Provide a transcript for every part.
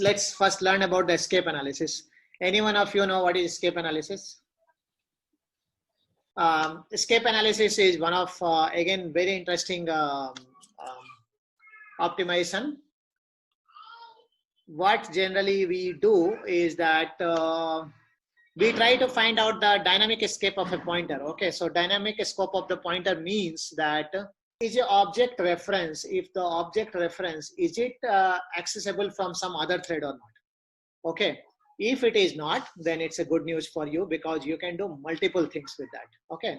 let's first learn about the escape analysis. Any one of you know what is escape analysis? Escape analysis is one of, again, very interesting optimization. What generally we do is that we try to find out the dynamic escape of a pointer. Okay, so dynamic escape of the pointer means that is a object reference. If the object reference, is it accessible from some other thread or not? Okay, if it is not, then it's a good news for you because you can do multiple things with that. Okay,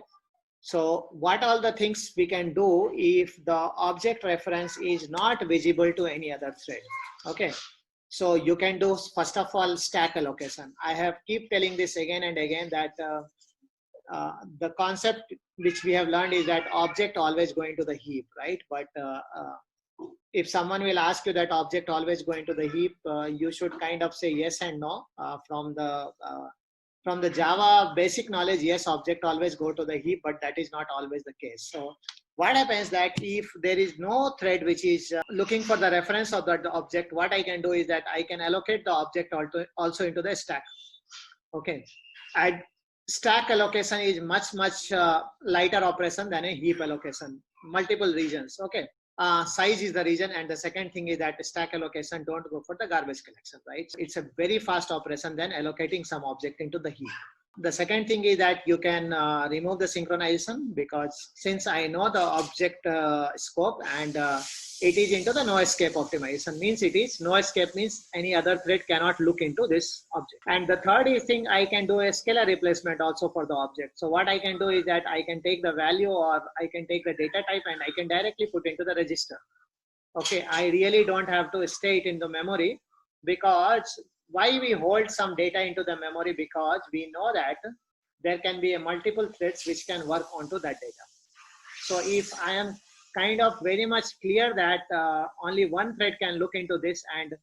so what all the things we can do if the object reference is not visible to any other thread? Okay, so you can do, first of all, stack allocation. I have keep telling this again and again that the concept which we have learned is that object always going to the heap, right? But if someone will ask you that object always going to the heap, you should kind of say yes and no. From the Java basic knowledge, yes, object always go to the heap, but that is not always the case. So what happens that if there is no thread which is looking for the reference of that object, what I can do is that I can allocate the object also into the stack. Okay, and stack allocation is much lighter operation than a heap allocation. Multiple regions. Okay, size is the region, and the second thing is that stack allocation don't go for the garbage collection, right? It's a very fast operation than allocating some object into the heap. The second thing is that you can remove the synchronization, because since I know the object scope and it is into the no escape optimization, means it is no escape means any other thread cannot look into this object. And the third is thing, I can do a scalar replacement also for the object. So what I can do is that I can take the value, or I can take the data type, and I can directly put into the register. Okay, I really don't have to stay it in the memory, because why we hold some data into the memory? Because we know that there can be a multiple threads which can work onto that data. So if I am kind of very much clear that only one thread can look into this and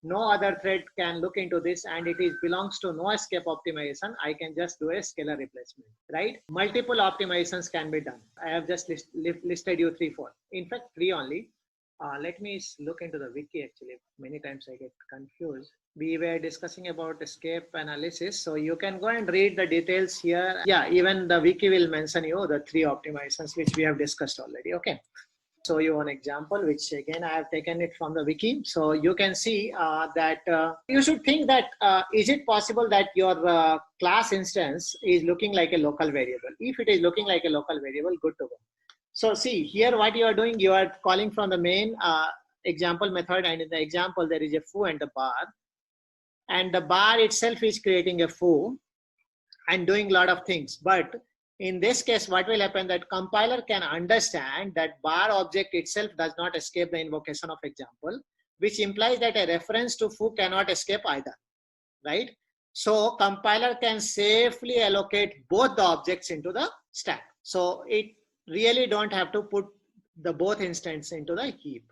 no other thread can look into this, and it is belongs to no escape optimization, I can just do a scalar replacement, right? Multiple optimizations can be done. I have just listed you 3, 4. In fact, 3 only. Let me look into the wiki. Actually, many times I get confused. We were discussing about escape analysis, so you can go and read the details here. Yeah, even the wiki will mention you the 3 optimizations which we have discussed already. Okay, show you one example, which again I have taken it from the wiki. So you can see that you should think that is it possible that your class instance is looking like a local variable? If it is looking like a local variable, good to go. So see here what you are doing, you are calling from the main example method, and in the example there is a foo and the bar, and the bar itself is creating a foo and doing a lot of things. But in this case, what will happen, that compiler can understand that bar object itself does not escape the invocation of example, which implies that a reference to foo cannot escape either, right? So compiler can safely allocate both the objects into the stack. So it really don't have to put the both instances into the heap.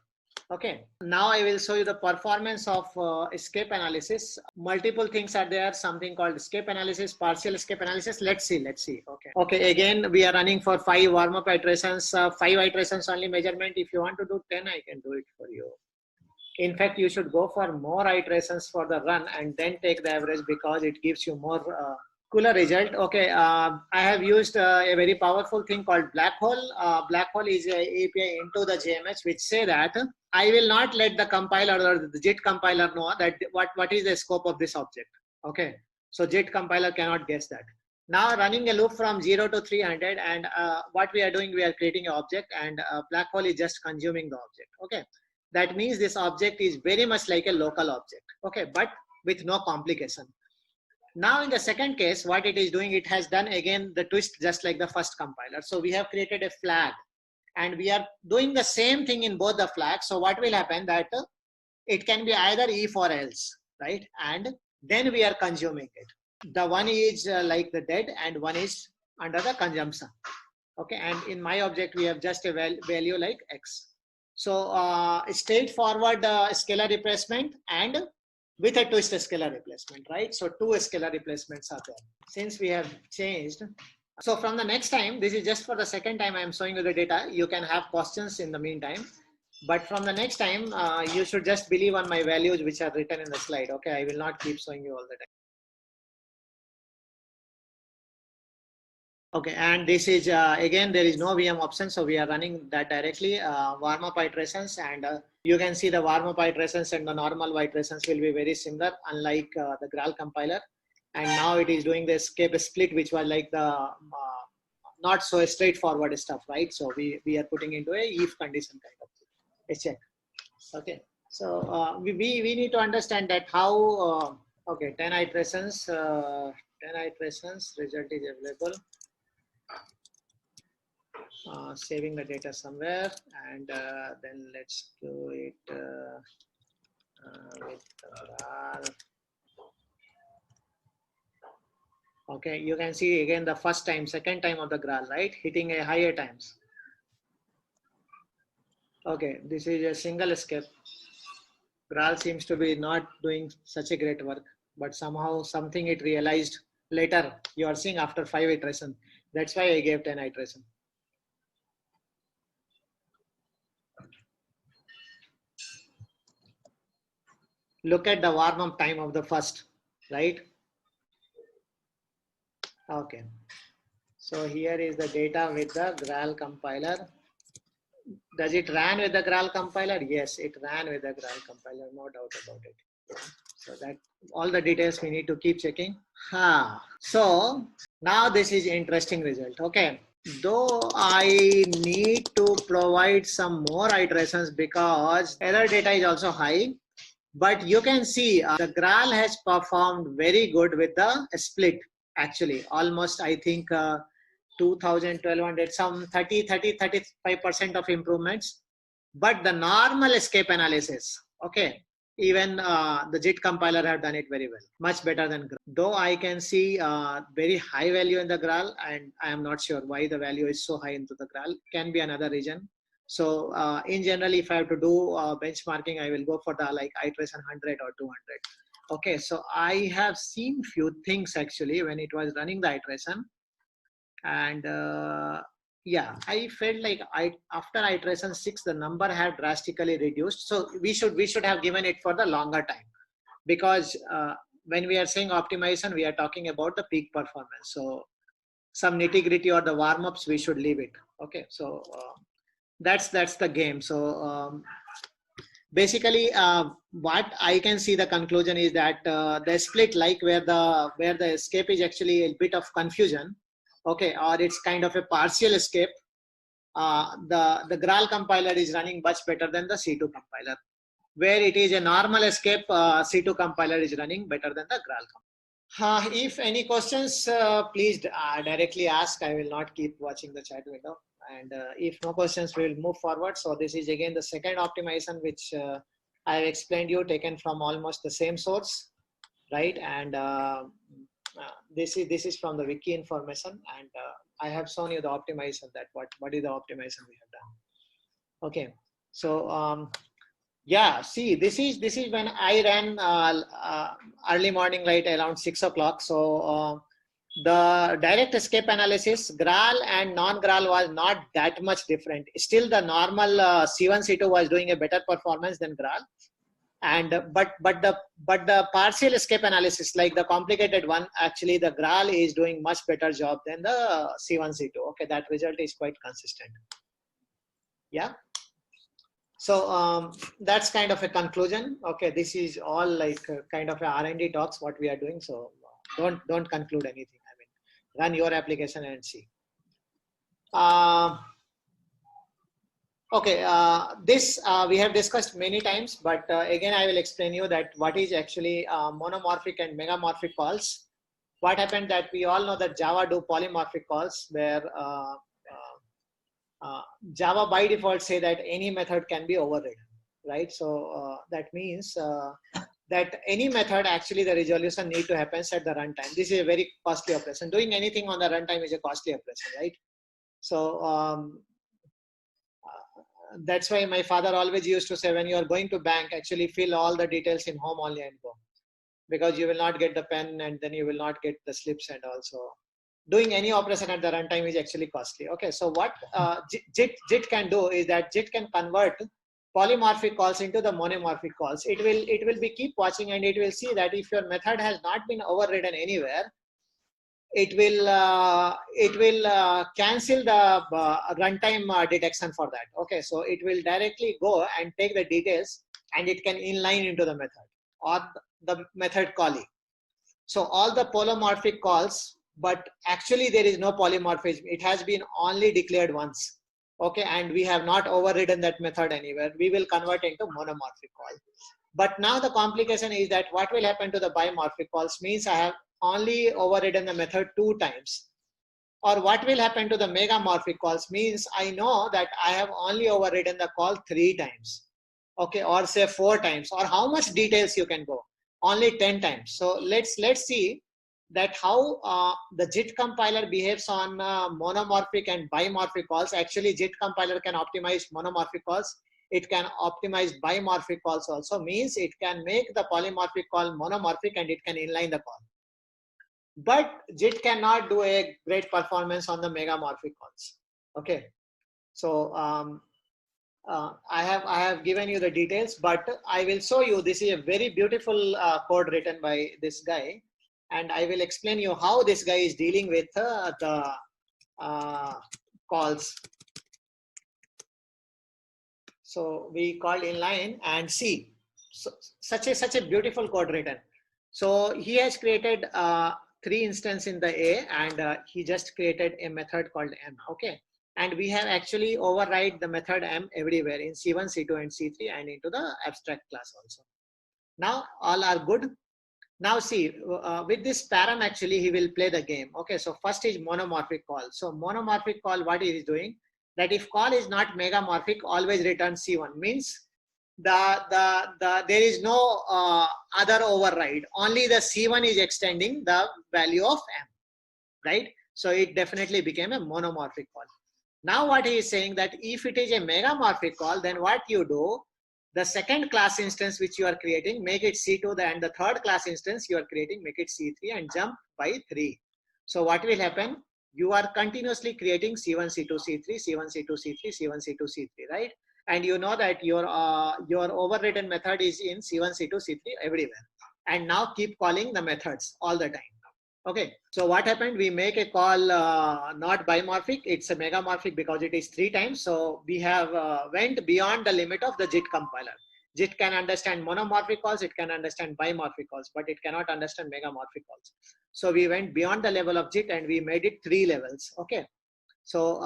Okay, now I will show you the performance of escape analysis. Multiple things are there, something called escape analysis, partial escape analysis. Let's see. Okay, again, we are running for 5 warm-up iterations, 5 iterations only measurement. If you want to do 10, I can do it for you. In fact, you should go for more iterations for the run and then take the average, because it gives you more cooler result. Okay, I have used a very powerful thing called black hole. Black hole is an API into the JMH, which say that I will not let the compiler or the JIT compiler know that what is the scope of this object. Okay, so JIT compiler cannot guess that. Now running a loop from 0 to 300, and what we are doing, we are creating an object, and black hole is just consuming the object. Okay, that means this object is very much like a local object. Okay, but with no complication. Now in the second case, what it is doing, it has done again the twist just like the first compiler. So we have created a flag, and we are doing the same thing in both the flags. So what will happen, that it can be either if or else, right? And then we are consuming it. The one is like the dead, and one is under the consumption. Okay, and in my object, we have just a value like X. So straightforward scalar replacement and with a twist scalar replacement, right? So 2 scalar replacements are there. Since we have changed, so from the next time, this is just for the second time I am showing you the data. You can have questions in the meantime. But from the next time, you should just believe on my values which are written in the slide. Okay, I will not keep showing you all the time. Okay, and this is again, there is no VM option, so we are running that directly. Warm up iterations, and you can see the warm up iterations and the normal iterations will be very similar, unlike the Graal compiler. And now it is doing the escape split, which was like the not so straightforward stuff, right? So we are putting into a if condition kind of thing. A check. Okay, so we need to understand that how. Okay, 10 iterations. 10 iterations. Result is available. Saving the data somewhere, and then let's do it with Graal. Okay, you can see again the first time, second time of the Graal, right? Hitting a higher times. Okay, this is a single escape. Graal seems to be not doing such a great work, but somehow something it realized later. You are seeing after 5 iterations. That's why I gave 10 iterations. Look at the warm-up time of the first, right? Okay. So here is the data with the Graal compiler. Does it ran with the Graal compiler? Yes, it ran with the Graal compiler, no doubt about it. So that all the details we need to keep checking. So now this is interesting result. Okay. Though I need to provide some more iterations because error data is also high, but you can see the Graal has performed very good with the split. Actually, almost I think 2000, 1200, some 35% of improvements. But the normal escape analysis, okay, even the JIT compiler have done it very well, much better than Graal. Though I can see very high value in the Graal, and I am not sure why the value is so high into the Graal, can be another reason. So in general, if I have to do benchmarking, I will go for the like iteration 100 or 200. Okay, so I have seen few things actually when it was running the iteration, and yeah, I felt like after iteration 6 the number had drastically reduced. So we should have given it for the longer time, because when we are saying optimization, we are talking about the peak performance. So some nitty gritty or the warm ups we should leave it. Okay, so that's the game. So basically what I can see the conclusion is that the split, like where the escape is actually a bit of confusion, okay, or it's kind of a partial escape, the Graal compiler is running much better than the C2 compiler. Where it is a normal escape, C2 compiler is running better than the Graal compiler. If any questions, please directly ask. I will not keep watching the chat window. And if no questions, we will move forward. So this is again the second optimization, which I have explained you, taken from almost the same source, right? And this is from the wiki information, and I have shown you the optimization, that what is the optimization we have done. Okay, so yeah, see, this is when I ran early morning light around 6 o'clock. So the direct escape analysis, Graal and non-Graal was not that much different. Still, the normal C1, C2 was doing a better performance than Graal. And but the partial escape analysis, like the complicated one, actually the Graal is doing much better job than the C1, C2. Okay, that result is quite consistent. Yeah. So that's kind of a conclusion. Okay, this is all like kind of a R&D talks what we are doing. So don't conclude anything. I mean, run your application and see. Okay, this we have discussed many times, but again I will explain you that what is actually monomorphic and megamorphic calls. What happened that we all know that Java do polymorphic calls, where Java by default say that any method can be overridden, right? So that means that any method, actually the resolution need to happen at the runtime. This is a very costly operation. Doing anything on the runtime is a costly operation, right? So that's why my father always used to say, when you are going to bank, actually fill all the details in home only and go, because you will not get the pen, and then you will not get the slips, and also doing any operation at the runtime is actually costly. Okay, so what JIT can do is that JIT can convert polymorphic calls into the monomorphic calls. It will be keep watching, and it will see that if your method has not been overridden anywhere, it will cancel the runtime detection for that. Okay, so it will directly go and take the details, and it can inline into the method or the method calling. So all the polymorphic calls, but actually there is no polymorphism. It has been only declared once. Okay, and we have not overridden that method anywhere. We will convert into monomorphic call. But now the complication is that what will happen to the bimorphic calls means I have only overridden the method 2 times. Or what will happen to the megamorphic calls means I know that I have only overridden the call 3 times. Okay, or say 4 times, or how much details you can go. Only 10 times. So let's see that how the JIT compiler behaves on monomorphic and bimorphic calls. Actually, JIT compiler can optimize monomorphic calls. It can optimize bimorphic calls also. Means it can make the polymorphic call monomorphic and it can inline the call. But JIT cannot do a great performance on the megamorphic calls. Okay, so I have given you the details, but I will show you. This is a very beautiful code written by this guy, and I will explain you how this guy is dealing with the calls. So we called inline and see. So such a beautiful code written. So he has created 3 instances in the A, and he just created a method called M. Okay. And we have actually override the method M everywhere in C1, C2, and C3, and into the abstract class also. Now all are good. Now see, with this param actually he will play the game. Okay, so first is monomorphic call. So monomorphic call, what he is doing, that if call is not megamorphic, always return C1. Means there is no other override. Only the C1 is extending the value of M, right? So it definitely became a monomorphic call. Now what he is saying that if it is a megamorphic call, then what you do, the second class instance which you are creating, make it C2, and the third class instance you are creating, make it C3, and jump by 3. So what will happen? You are continuously creating C1, C2, C3, C1, C2, C3, C1, C2, C3, right? And you know that your overridden method is in C1, C2, C3 everywhere. And now keep calling the methods all the time. Okay, so what happened? We make a call not bimorphic, it's a megamorphic because it is 3 times. So we have went beyond the limit of the JIT compiler. JIT can understand monomorphic calls, it can understand bimorphic calls, but it cannot understand megamorphic calls. So we went beyond the level of JIT and we made it 3 levels. Okay, so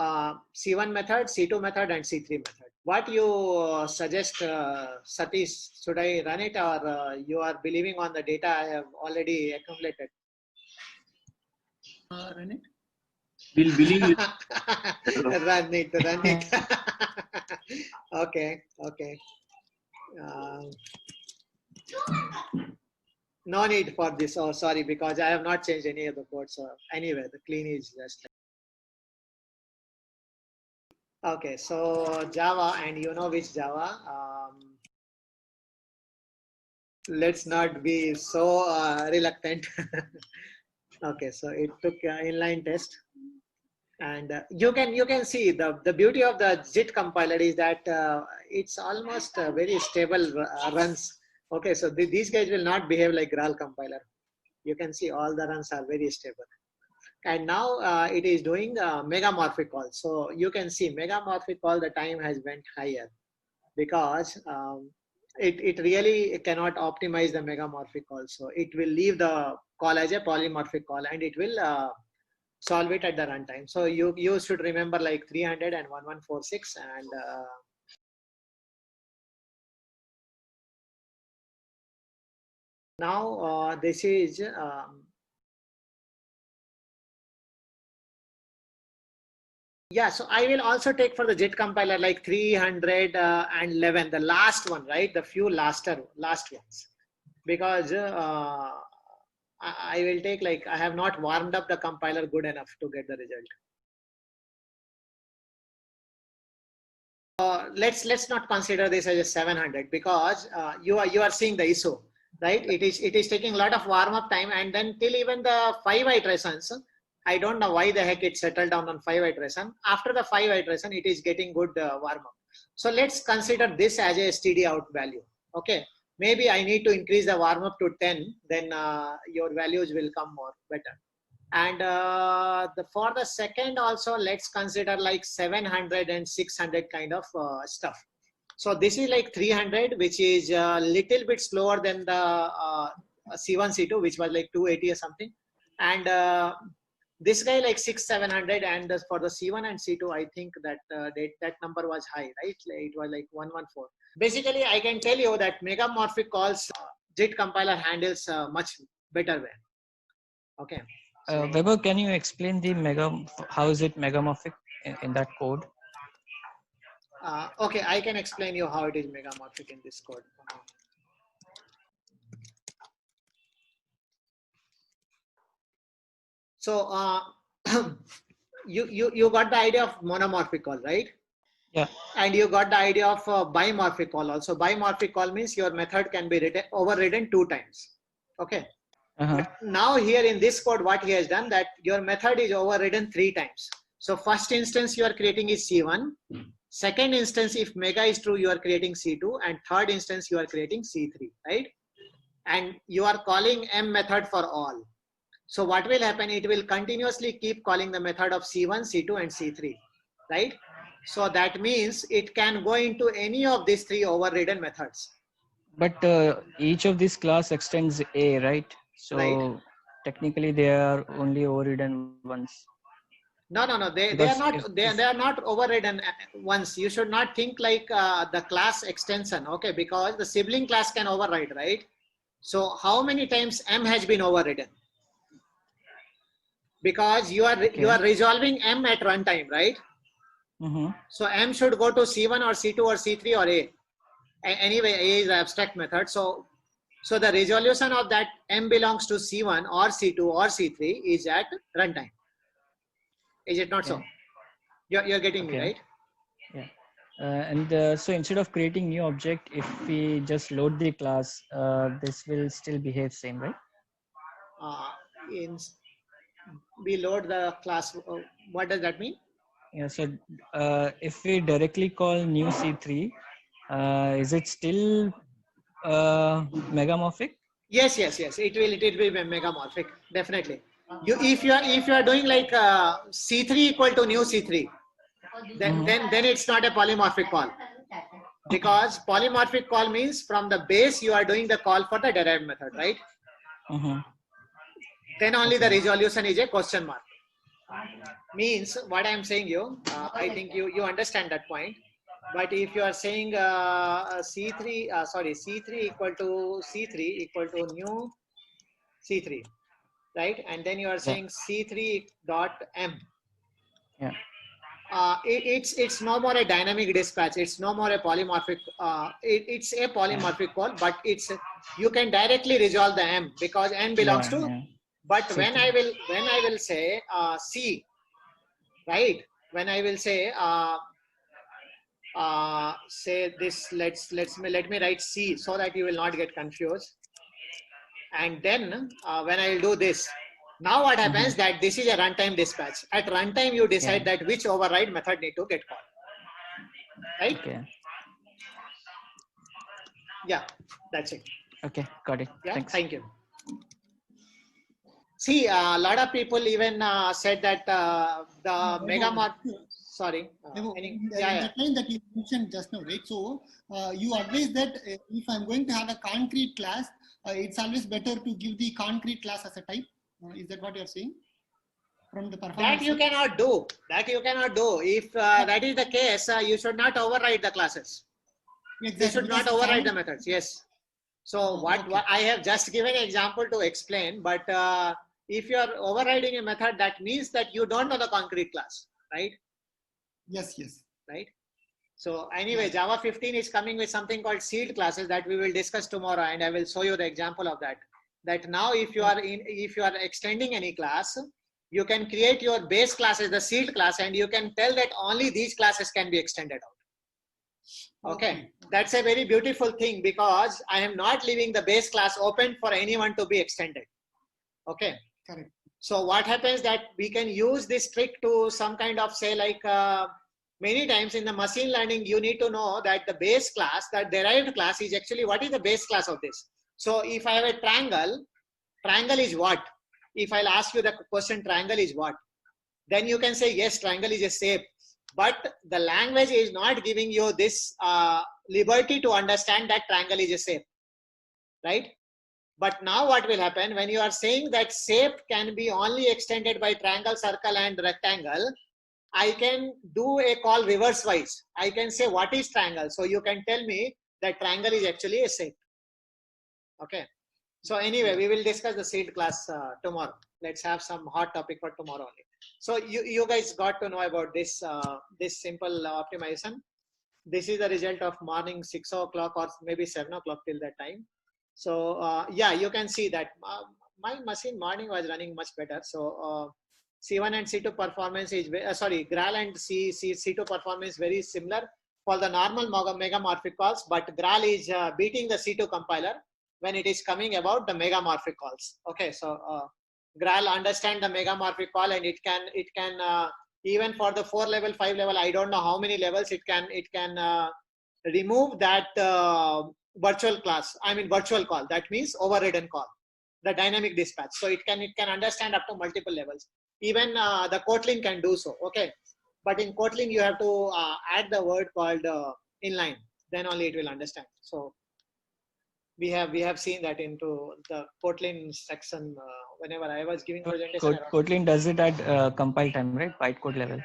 C1 method, C2 method, and C3 method. What you suggest, Satish? Should I run it, or you are believing on the data I have already accumulated? Run it. We'll believe it. Run it. Okay. No need for this. Oh, sorry, because I have not changed any of the code. So anyway, the clean is just. Okay, so Java, and you know which Java. Let's not be so reluctant. Okay, so it took inline test, and you can see the beauty of the JIT compiler is that it's almost very stable runs. Okay, so these guys will not behave like Graal compiler. You can see all the runs are very stable. And now it is doing megamorphic call. So you can see megamorphic call, the time has went higher because it really cannot optimize the megamorphic call. So it will leave the call as a polymorphic call, and it will solve it at the runtime. So you should remember like 300 and 1146, and now this is yeah, so I will also take for the JIT compiler like 311, the last one, right? The few last ones, because I will take like, I have not warmed up the compiler good enough to get the result. Let's not consider this as a 700 because you are seeing the issue, right? It is taking a lot of warm up time, and then till even the 5 iterations. I don't know why the heck it settled down on 5 iteration. After the 5 iteration, it is getting good warm up. So let's consider this as a std out value. Okay, maybe I need to increase the warm up to 10, then your values will come more better. And for the second also, let's consider like 700 and 600 kind of stuff. So this is like 300, which is a little bit slower than the C1, C2, which was like 280 or something. And this guy like 700, and for the C1 and C2, I think that that number was high, right? It was like 114. Basically, I can tell you that megamorphic calls JIT compiler handles much better way. Okay. Weber, can you explain the how is it megamorphic in that code? Okay, I can explain you how it is megamorphic in this code. So you got the idea of monomorphic call, right? Yeah. And you got the idea of bimorphic call also. Bimorphic call means your method can be overridden 2 times. Okay. But now here in this code, what he has done, that your method is overridden 3 times. So first instance you are creating is C1. Second instance, if mega is true, you are creating C2, and third instance you are creating C3, right? And you are calling M method for all. So what will happen? It will continuously keep calling the method of C1, C2, and C3, right? So that means it can go into any of these 3 overridden methods. But each of these class extends A, right? So right. Technically they are only overridden once. No, they are not overridden once. You should not think like the class extension, okay? Because the sibling class can override, right? So how many times M has been overridden? Because you are resolving M at runtime, right? So M should go to C1 or C2 or C3 or A. Anyway, A is the abstract method. So the resolution of that M belongs to C1 or C2 or C3 is at runtime. Is it not so? You're getting me, right? Yeah. So instead of creating new object, if we just load the class, this will still behave same, right? We load the class. What does that mean? Yeah. So if we directly call new C3, is it still megamorphic? Yes. It will be megamorphic, definitely. If you are doing like C3 equal to new C3, then it's not a polymorphic call. Because polymorphic call means from the base you are doing the call for the derived method, right? Then only the resolution is a question mark. Means what I am saying you, I think you understand that point. But if you are saying C3 equal to C3 equal to new C3, right? And then you are saying C3 dot M. Yeah. It's no more a dynamic dispatch. It's no more a polymorphic. It's a polymorphic call, but you can directly resolve the M because M belongs to. Yeah. But C3. when I will say C, right? When I will say say this, let me write C so that you will not get confused. And then when I will do this, now what happens that this is a runtime dispatch. At runtime, you decide that which override method need to get called. Right? Okay. Yeah, that's it. Okay, got it. Yeah, thanks. Thank you. See, a lot of people even said that the megamorphic. Sorry. The line that you mentioned just now, right? So you advise that if I'm going to have a concrete class, it's always better to give the concrete class as a type. Is that what you're saying? From the performance. That you cannot do. If that is the case, you should not override the classes. Exactly. You should not override the methods. Yes. So what I have just given an example to explain, but if you are overriding a method, that means that you don't know the concrete class, right? Yes. Right. So anyway, Java 15 is coming with something called seed classes that we will discuss tomorrow, and I will show you the example of that. That now, if you are extending any class, you can create your base class as the seed class, and you can tell that only these classes can be extended out. Okay, that's a very beautiful thing because I am not leaving the base class open for anyone to be extended. Okay. Correct. So what happens that we can use this trick to some kind of say like many times in the machine learning, you need to know that the base class, that derived class is actually what is the base class of this. So if I have a triangle, triangle is what? If I'll ask you the question, triangle is what? Then you can say, yes, triangle is a shape. But the language is not giving you this liberty to understand that triangle is a shape, right? But now what will happen when you are saying that shape can be only extended by triangle, circle, and rectangle, I can do a call reverse wise. I can say, what is triangle? So you can tell me that triangle is actually a shape. Okay. So anyway, we will discuss the seed class tomorrow. Let's have some hot topic for tomorrow only. So you guys got to know about this, this simple optimization. This is the result of morning 6 o'clock or maybe 7 o'clock till that time. So yeah, you can see that my machine morning was running much better. So C1 and C2 performance is, Graal and C2 performance very similar for the normal megamorphic calls, but Graal is beating the C2 compiler when it is coming about the megamorphic calls. Okay, so Graal understand the megamorphic call, and it can even for the 4 level, 5 level, I don't know how many levels it can remove that virtual class. I mean virtual call. That means overridden call, the dynamic dispatch. So it can understand up to multiple levels. Even the Kotlin can do so. Okay, but in Kotlin you have to add the word called inline. Then only it will understand. So we have seen that into the Kotlin section whenever I was giving presentation. Kotlin does it at compile time, right? Bytecode level.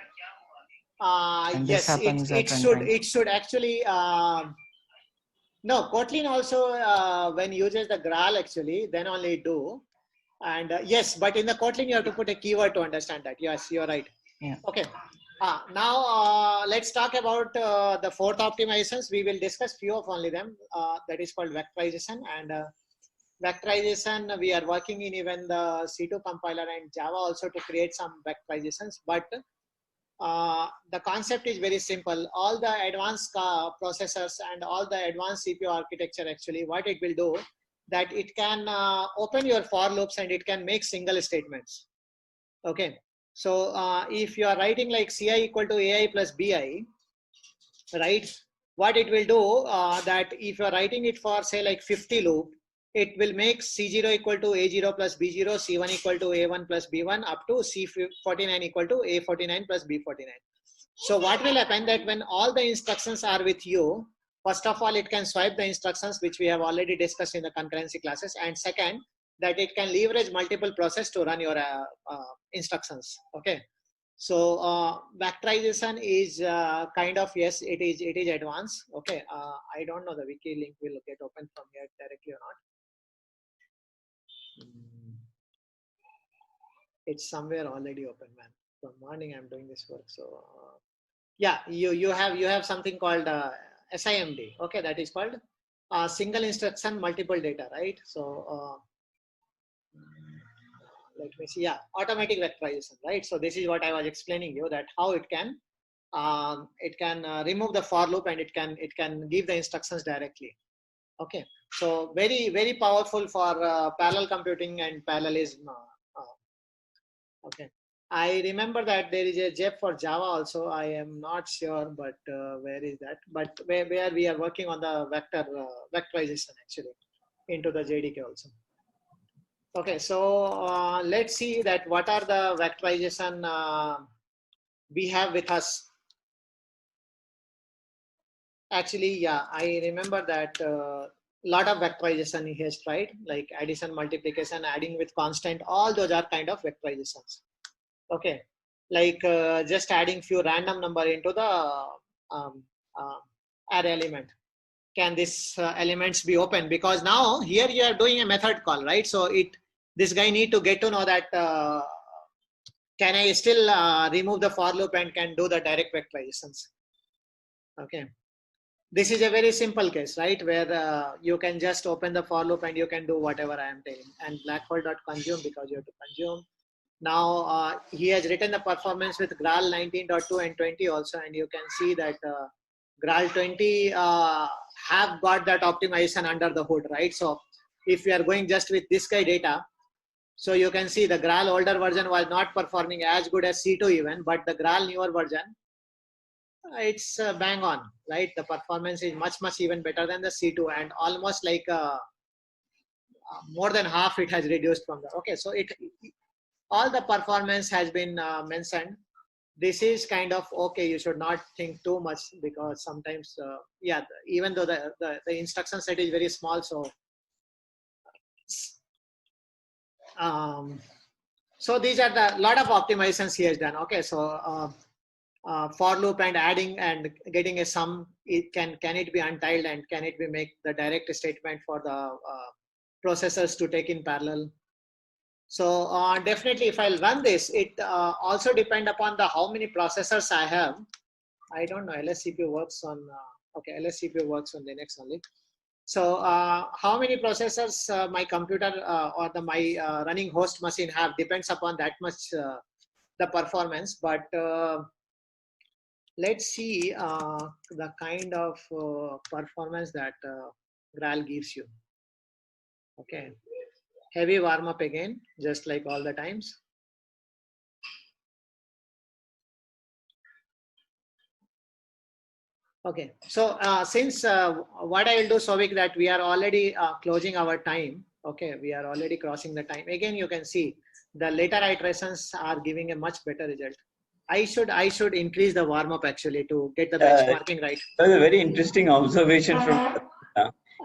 And yes, it should actually. No, Kotlin also when uses the Graal actually, then only do. And yes, but in the Kotlin you have to put a keyword to understand that. Yes, you're right. Yeah. Okay. Now let's talk about the fourth optimizations. We will discuss few of only them. That is called vectorization. And vectorization, we are working in even the C2 compiler and Java also to create some vectorizations. But the concept is very simple. All the advanced processors and all the advanced CPU architecture, actually, what it will do, that it can open your for loops and it can make single statements. Okay. So if you are writing like CI equal to AI plus BI, right? What it will do that if you are writing it for say like 50 loop, it will make C0 equal to A0 plus B0, C1 equal to A1 plus B1 up to C49 equal to A49 plus B49. So what will happen that when all the instructions are with you, first of all, it can swipe the instructions, which we have already discussed in the concurrency classes. And second, that it can leverage multiple processes to run your instructions. Okay. So vectorization is kind of, yes, it is advanced. Okay. I don't know the wiki link will get open from here directly or not. It's somewhere already open, man. From morning I'm doing this work. So yeah, you have something called SIMD. Okay, that is called single instruction multiple data, right? So let me see. Yeah, automatic vectorization, right? So this is what I was explaining you, that how it can remove the for loop and it can give the instructions directly. Okay, so very powerful for parallel computing and parallelism. Okay, I remember that there is a JEP for Java also. I am not sure, but where is that? But where we are working on the vectorization actually into the JDK also. Okay, so let's see that what are the vectorization we have with us. Actually, yeah, I remember that lot of vectorization he has tried, like addition, multiplication, adding with constant. All those are kind of vectorizations. Okay, like just adding few random number into the array element. Can these elements be open? Because now here you are doing a method call, right? So this guy need to get to know that can I still remove the for loop and can do the direct vectorizations. Okay. This is a very simple case, right? Where you can just open the for loop and you can do whatever I am telling. And blackhole.consume, because you have to consume. Now he has written the performance with Graal 19.2 and 20 also, and you can see that Graal 20 have got that optimization under the hood, right? So if we are going just with this guy data, so you can see the Graal older version was not performing as good as C2 even, but the Graal newer version It's bang on, right? The performance is much even better than the C2, and almost like more than half it has reduced from the. Okay, so it all the performance has been mentioned. This is kind of okay. You should not think too much, because sometimes, yeah, even though the instruction set is very small, so um, so these are the lot of optimizations he has done. Okay, so for loop and adding and getting a sum, it can it be untiled, and can it be make the direct statement for the processors to take in parallel. So definitely, if I'll run this, it also depend upon the how many processors I have. I don't know. LSCP works on okay. LSCP works on Linux only. So how many processors my computer or my running host machine have depends upon that much the performance. But let's see the kind of performance that Graal gives you. Okay, heavy warm up again, just like all the times. Okay, so since what I will do, Souvik, that we are already closing our time. Okay, we are already crossing the time. Again, you can see the later iterations are giving a much better result. I should increase the warm up actually to get the benchmarking right. That was a very interesting observation from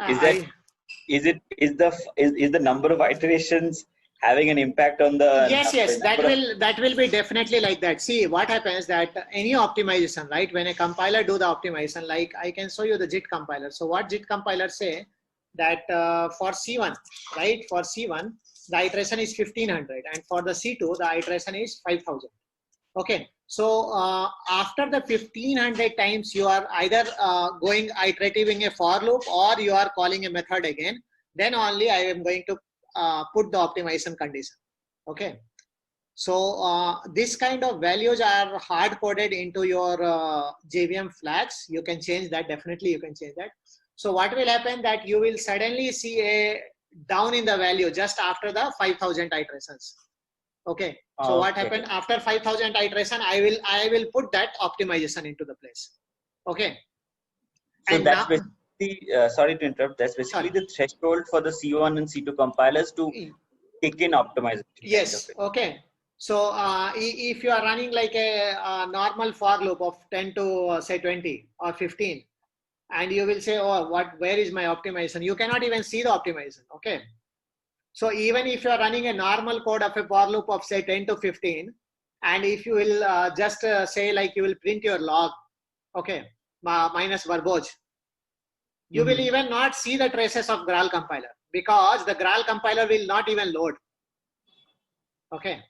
is that is the number of iterations having an impact on the yes, that will be definitely like that. See what happens that any optimization, right? When a compiler do the optimization, like I can show you the JIT compiler. So what JIT compiler say that for C1, right? For C1, the iteration is 1500, and for the C2, the iteration is 5000. Okay, so after the 1500 times, you are either going iterative in a for loop, or you are calling a method again. Then only I am going to put the optimization condition. Okay, so this kind of values are hard coded into your JVM flags. You can change that. Definitely, you can change that. So what will happen that you will suddenly see a down in the value just after the 5000 iterations. Okay. So what happened after 5000 iteration? I will put that optimization into the place. Okay. So and that's now, basically sorry to interrupt. That's basically sorry. the threshold for the C1 and C2 compilers to kick in optimization. Yes. Kind of Okay. So if you are running like a normal for loop of 10 to say 20 or 15, and you will say, oh, where is my optimization? You cannot even see the optimization. Okay. So even if you are running a normal code of a for loop of say 10 to 15, and if you will just say like you will print your log, okay, minus verbose, you will even not see the traces of Graal compiler, because the Graal compiler will not even load. Okay.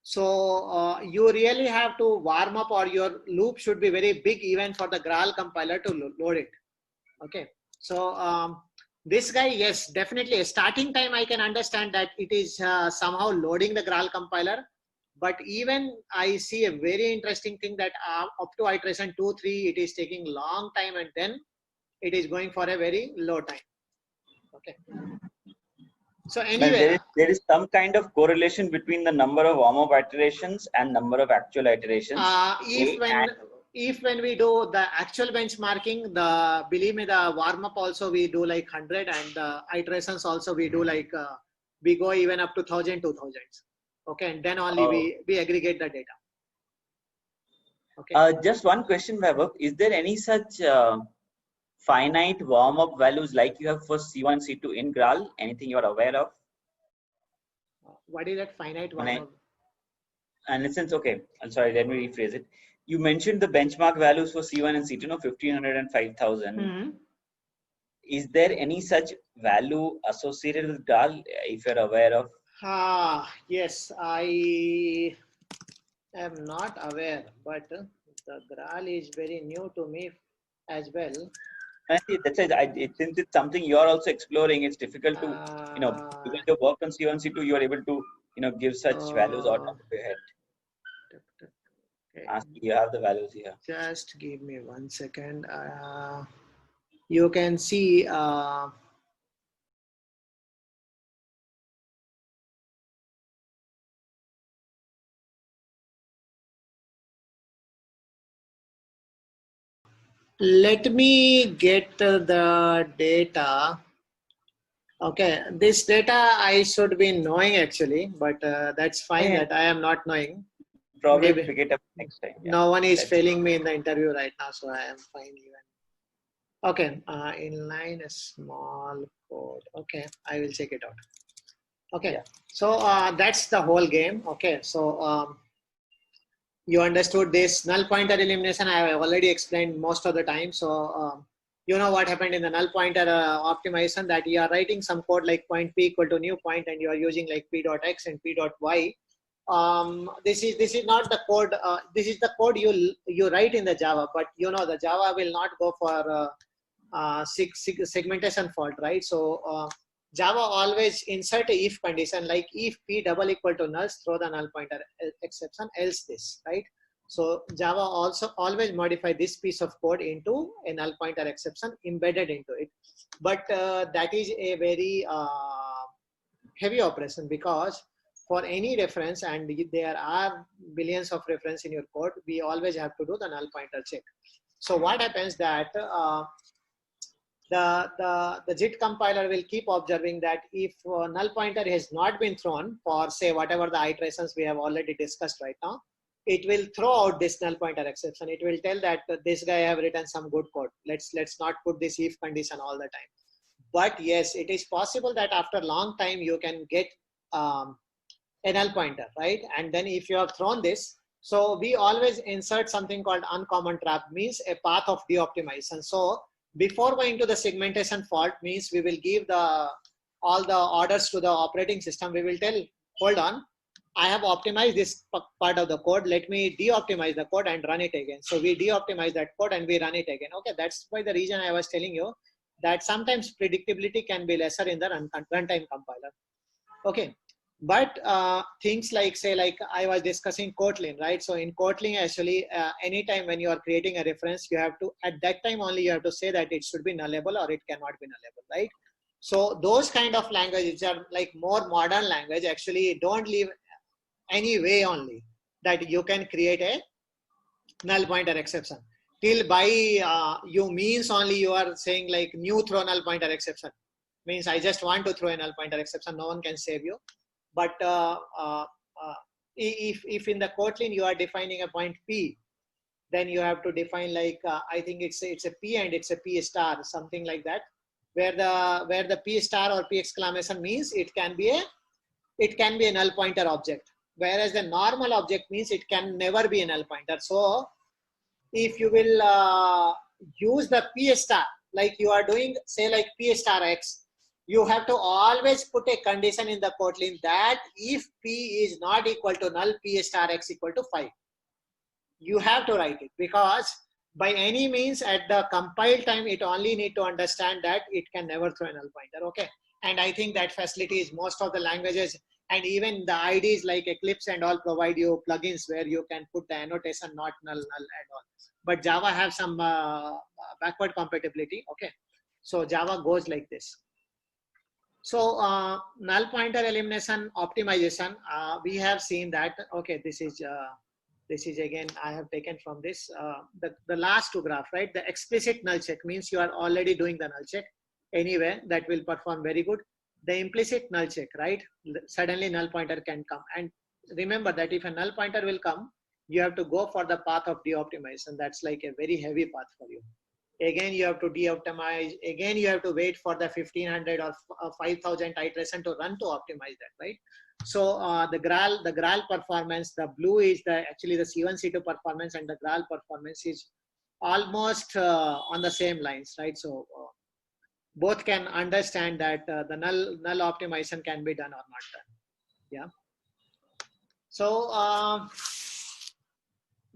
So you really have to warm up, or your loop should be very big even for the Graal compiler to load it. Okay. So this guy, yes, definitely. Starting time, I can understand that it is somehow loading the Graal compiler. But even I see a very interesting thing that up to iteration 2, 3, it is taking long time, and then it is going for a very low time. Okay. So anyway, there is some kind of correlation between the number of warm-up iterations and number of actual iterations. If when we do the actual benchmarking, believe me, the warm up also we do like 100, and the iterations also we do like we go even up to 1000, 2000. Okay, and then only we aggregate the data. Okay. Just one question, Vaibhav. Is there any such finite warm-up values like you have for C1, C2 in Graal? Anything you are aware of? What is that finite warm-up? And since, okay, I'm sorry, let me rephrase it. You mentioned the benchmark values for C1 and C2, 1500 and 5000. Is there any such value associated with Graal, if you're aware of? Yes, I am not aware, but the Graal is very new to me as well. That's it. Since it's something you're also exploring, it's difficult to, because you work on C1, C2, you are able to, give such values out of your head. Okay. You have the values here. Just give me 1 second. You can see Let me get the data. Okay, this data I should be knowing actually, but that's fine Yeah, that I am not knowing. probably Maybe pick it up next time. Yeah, no one is that's failing me in the interview right now, so I am fine even. Okay, inline a small code. Okay, I will check it out. Okay, yeah. so that's the whole game. Okay, so you understood this null pointer elimination. I have already explained most of the time. So you know what happened in the null pointer optimization, that you are writing some code like point p equal to new point, and you are using like p dot x and p dot y. This is not the code. This is the code you write in the Java, but you know the Java will not go for segmentation fault, right? So Java always insert a if condition, like if p double equal to null, throw the null pointer exception, else this, right? So Java also always modify this piece of code into a null pointer exception embedded into it. But that is a very heavy operation, because for any reference, and there are billions of reference in your code, we always have to do the null pointer check. So what happens that the JIT compiler will keep observing that if null pointer has not been thrown for, say, whatever the iterations we have already discussed right now, it will throw out this null pointer exception. It will tell that this guy have written some good code. Let's not put this if condition all the time. But yes, it is possible that after long time you can get a null pointer, right? And then if you have thrown this, so we always insert something called uncommon trap, means a path of de-optimization. So before going to the segmentation fault, means we will give all the orders to the operating system. We will tell, hold on, I have optimized this part of the code. Let me de-optimize the code and run it again. So we de-optimize that code and we run it again. Okay, that's why the reason I was telling you that sometimes predictability can be lesser in the runtime compiler. Okay, but things like, say, like I was discussing Kotlin, right? So in Kotlin, actually, anytime when you are creating a reference, you have to, at that time only, you have to say that it should be nullable or it cannot be nullable, right? So those kind of languages are like more modern language, actually don't leave any way only that you can create a null pointer exception. Till by you means only you are saying like new throw null pointer exception. Means I just want to throw a null pointer exception, no one can save you. But if in the Kotlin you are defining a point P, then you have to define like, I think it's a P and it's a P star, something like that, where the P star or P exclamation means it can be a null pointer object, whereas the normal object means it can never be a null pointer. So if you will use the P star, like you are doing, say, like P star X, you have to always put a condition in the Kotlin that if P is not equal to null, P star X equal to 5. You have to write it, because by any means at the compile time, it only need to understand that it can never throw a null pointer. Okay. And I think that facility is most of the languages, and even the IDs like Eclipse and all provide you plugins where you can put the annotation not null and all. But Java have some backward compatibility. Okay. So Java goes like this. So null pointer elimination optimization, we have seen that, okay, this is again, I have taken from this, the last two graph, right? The explicit null check means you are already doing the null check anyway, that will perform very good. The implicit null check, right? Suddenly null pointer can come. And remember that if a null pointer will come, you have to go for the path of de-optimization. That's like a very heavy path for you. Again, you have to de-optimize. Again, you have to wait for the 1500 or 5000 iteration to run to optimize that, right? So the Graal performance, the blue is actually the C1, C2 performance, and the Graal performance is almost on the same lines, right? So both can understand that the null optimization can be done or not done. Yeah. So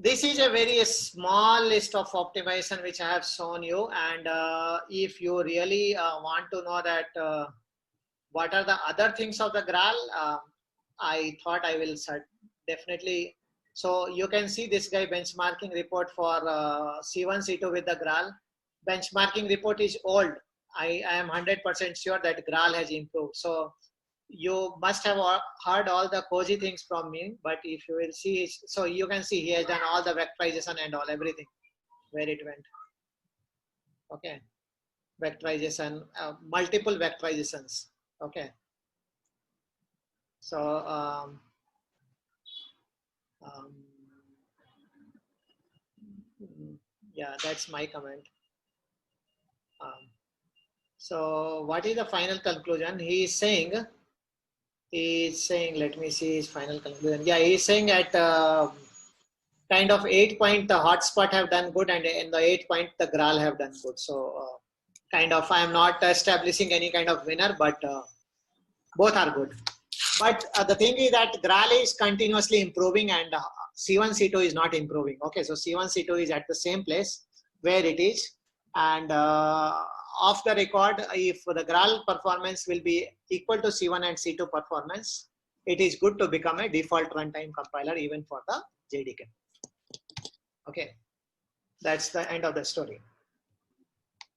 this is a very small list of optimization which I have shown you, and if you really want to know that what are the other things of the Graal, I thought I will definitely. So you can see this guy benchmarking report for C1, C2 with the Graal. Benchmarking report is old. I am 100% sure that Graal has improved. So you must have heard all the cozy things from me, but if you will see, so you can see he has done all the vectorization and all, everything, where it went. Okay, vectorization, multiple vectorizations. Okay, so yeah, that's my comment. So what is the final conclusion? He's saying, let me see his final conclusion. Yeah, he's saying at kind of 8 point the hotspot have done good, and in the 8 point the Graal have done good. So kind of I am not establishing any kind of winner, but both are good. But the thing is that Graal is continuously improving and C1, C2 is not improving. Okay, so C1, C2 is at the same place where it is. And off the record, if the Graal performance will be equal to C1 and C2 performance, it is good to become a default runtime compiler even for the JDK. Okay, that's the end of the story.